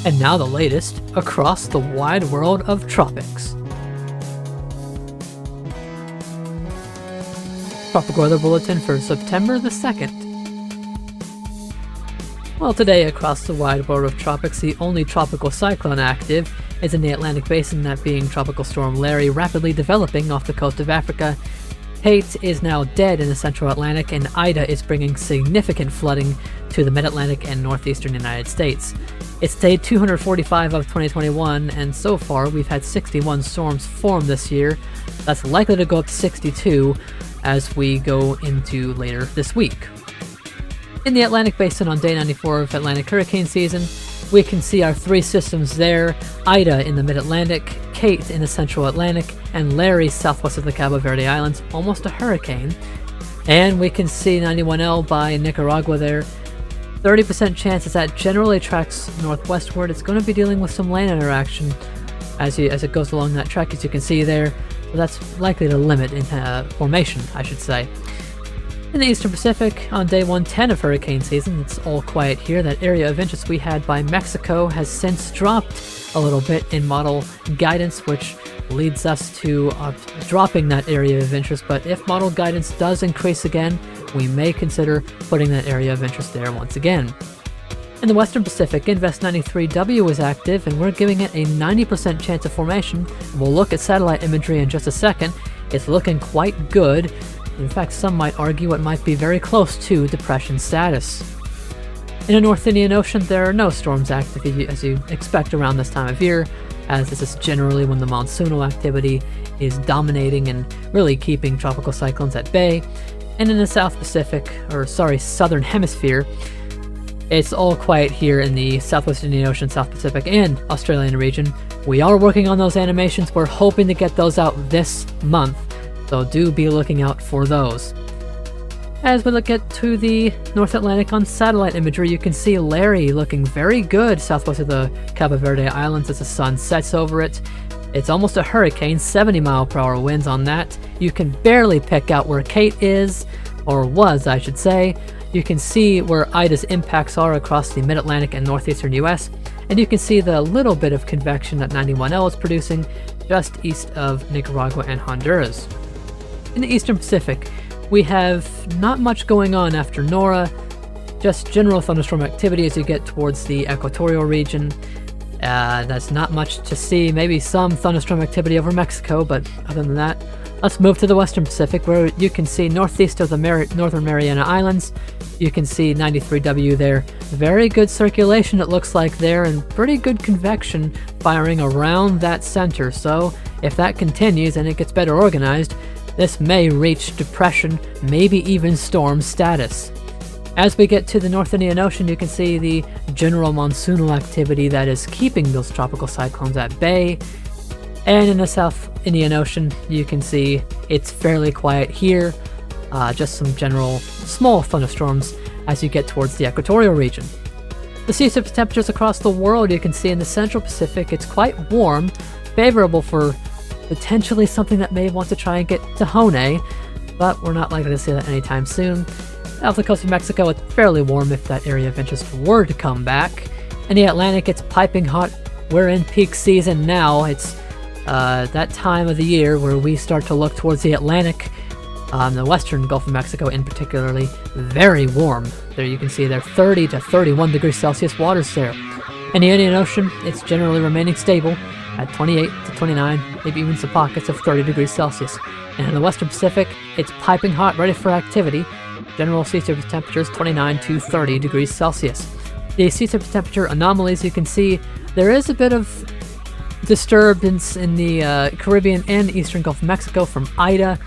And now the latest across the wide world of tropics. Tropical Weather Bulletin for September the 2nd. Well, today across the wide world of tropics, the only tropical cyclone active is in the Atlantic Basin, that being Tropical Storm Larry, rapidly developing off the coast of Africa. Kate is now dead in the central Atlantic, and Ida is bringing significant flooding to the mid-Atlantic and northeastern United States. It's day 245 of 2021, and so far we've had 61 storms form this year. That's likely to go up to 62 as we go into later this week. In the Atlantic Basin on day 94 of Atlantic hurricane season, we can see our three systems there: Ida in the mid-Atlantic, Kate in the central Atlantic, and Larry southwest of the Cabo Verde Islands, almost a hurricane. And we can see 91L by Nicaragua there. 30% chance as that generally tracks northwestward. It's going to be dealing with some land interaction as it goes along that track, as you can see there. So that's likely to limit in formation, I should say. In the Eastern Pacific, on day 110 of hurricane season, it's all quiet here. That area of interest we had by Mexico has since dropped a little bit in model guidance, which leads us to dropping that area of interest. But if model guidance does increase again, we may consider putting that area of interest there once again. In the Western Pacific, Invest 93W is active, and we're giving it a 90% chance of formation. We'll look at satellite imagery in just a second. It's looking quite good. In fact, some might argue it might be very close to depression status. In the North Indian Ocean, there are no storms active as you expect around this time of year, as this is generally when the monsoonal activity is dominating and really keeping tropical cyclones at bay. And in the Southern Hemisphere, it's all quiet here in the Southwest Indian Ocean, South Pacific, and Australian region. We are working on those animations. We're hoping to get those out this month, so do be looking out for those. As we look to the North Atlantic on satellite imagery, you can see Larry looking very good southwest of the Cabo Verde Islands as the sun sets over it. It's almost a hurricane, 70-mile-per-hour winds on that. You can barely pick out where Kate is, or was, I should say. You can see where Ida's impacts are across the mid-Atlantic and northeastern US, and you can see the little bit of convection that 91L is producing just east of Nicaragua and Honduras. In the Eastern Pacific, we have not much going on after Nora, just general thunderstorm activity as you get towards the equatorial region. That's not much to see, maybe some thunderstorm activity over Mexico, but other than that, let's move to the Western Pacific, where you can see northeast of the Northern Mariana Islands. You can see 93W there. Very good circulation it looks like there, and pretty good convection firing around that center. So if that continues and it gets better organized, this may reach depression, maybe even storm status. As we get to the North Indian Ocean, you can see the general monsoonal activity that is keeping those tropical cyclones at bay. And in the South Indian Ocean, you can see it's fairly quiet here. Just some general small thunderstorms as you get towards the equatorial region. The sea surface temperatures across the world, you can see in the Central Pacific, it's quite warm, favorable for potentially something that may want to try and get to Hone, but we're not likely to see that anytime soon. Off the coast of Mexico, it's fairly warm if that area of interest were to come back. In the Atlantic, it's piping hot. We're in peak season now. It's that time of the year where we start to look towards the Atlantic. The western Gulf of Mexico in particularly, very warm. There you can see there 30 to 31 degrees Celsius waters there. In the Indian Ocean, it's generally remaining stable at 28 to 29, maybe even some pockets of 30 degrees Celsius. And in the Western Pacific, it's piping hot, ready for activity. General sea surface temperatures 29 to 30 degrees Celsius. The sea surface temperature anomalies, you can see there is a bit of disturbance in the Caribbean and Eastern Gulf of Mexico from Ida.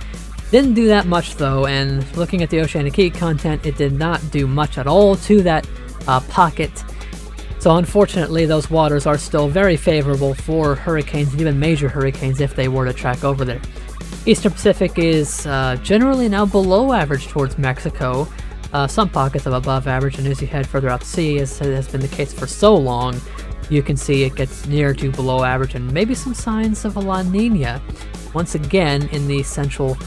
Didn't do that much though, and looking at the oceanic heat content, it did not do much at all to that pocket. So unfortunately, those waters are still very favorable for hurricanes, and even major hurricanes if they were to track over there. Eastern Pacific is generally now below average towards Mexico. Some pockets of above average, and as you head further out to sea, as has been the case for so long, you can see it gets near to below average, and maybe some signs of a La Nina once again in the Central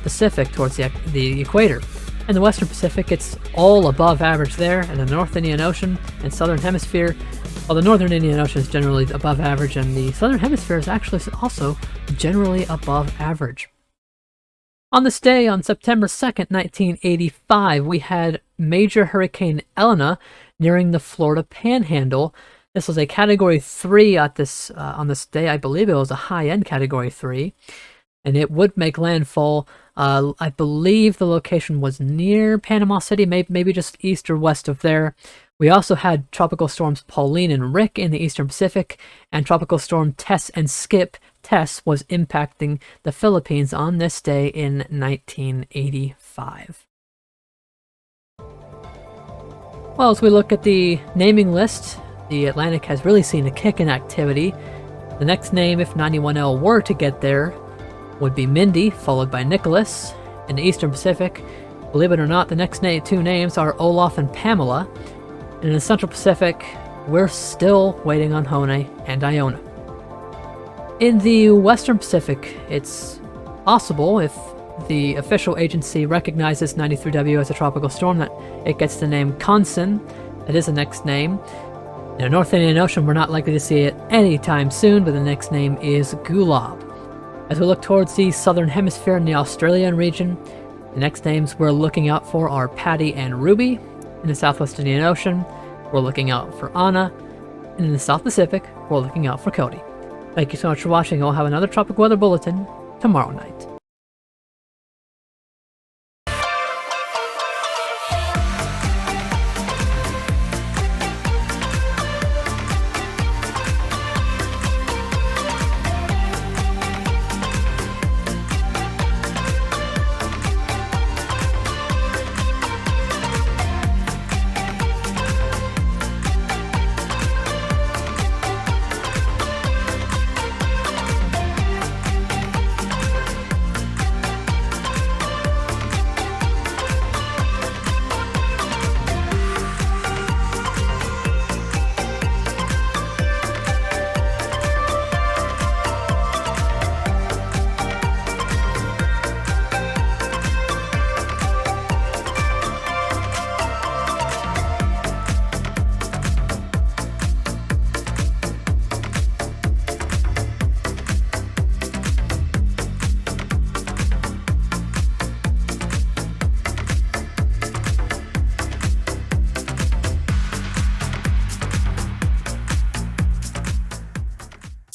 Pacific towards the equator. In the Western Pacific, it's all above average there. In the North Indian Ocean and Southern Hemisphere, While the northern Indian Ocean is generally above average, and the southern hemisphere is actually also generally above average. On this day, on September 2nd, 1985, we had Major Hurricane Elena nearing the Florida Panhandle. This was a Category 3 on this day. I believe it was a high-end Category 3, and it would make landfall. I believe the location was near Panama City, maybe just east or west of there. We also had Tropical Storms Pauline and Rick in the Eastern Pacific, and Tropical Storm Tess and Skip. Tess was impacting the Philippines on this day in 1985. Well, as we look at the naming list, the Atlantic has really seen a kick in activity. The next name, if 91L were to get there, would be Mindy, followed by Nicholas. In the Eastern Pacific, believe it or not, the next two names are Olaf and Pamela. And in the Central Pacific, we're still waiting on Hone and Iona. In the Western Pacific, it's possible, if the official agency recognizes 93W as a tropical storm, that it gets the name Kansen. That is the next name. In the North Indian Ocean, we're not likely to see it anytime soon, but the next name is Gulab. As we look towards the Southern Hemisphere in the Australian region, the next names we're looking out for are Patty and Ruby. In the Southwest Indian Ocean, we're looking out for Anna. And in the South Pacific, we're looking out for Cody. Thank you so much for watching. We'll have another Tropic Weather Bulletin tomorrow night.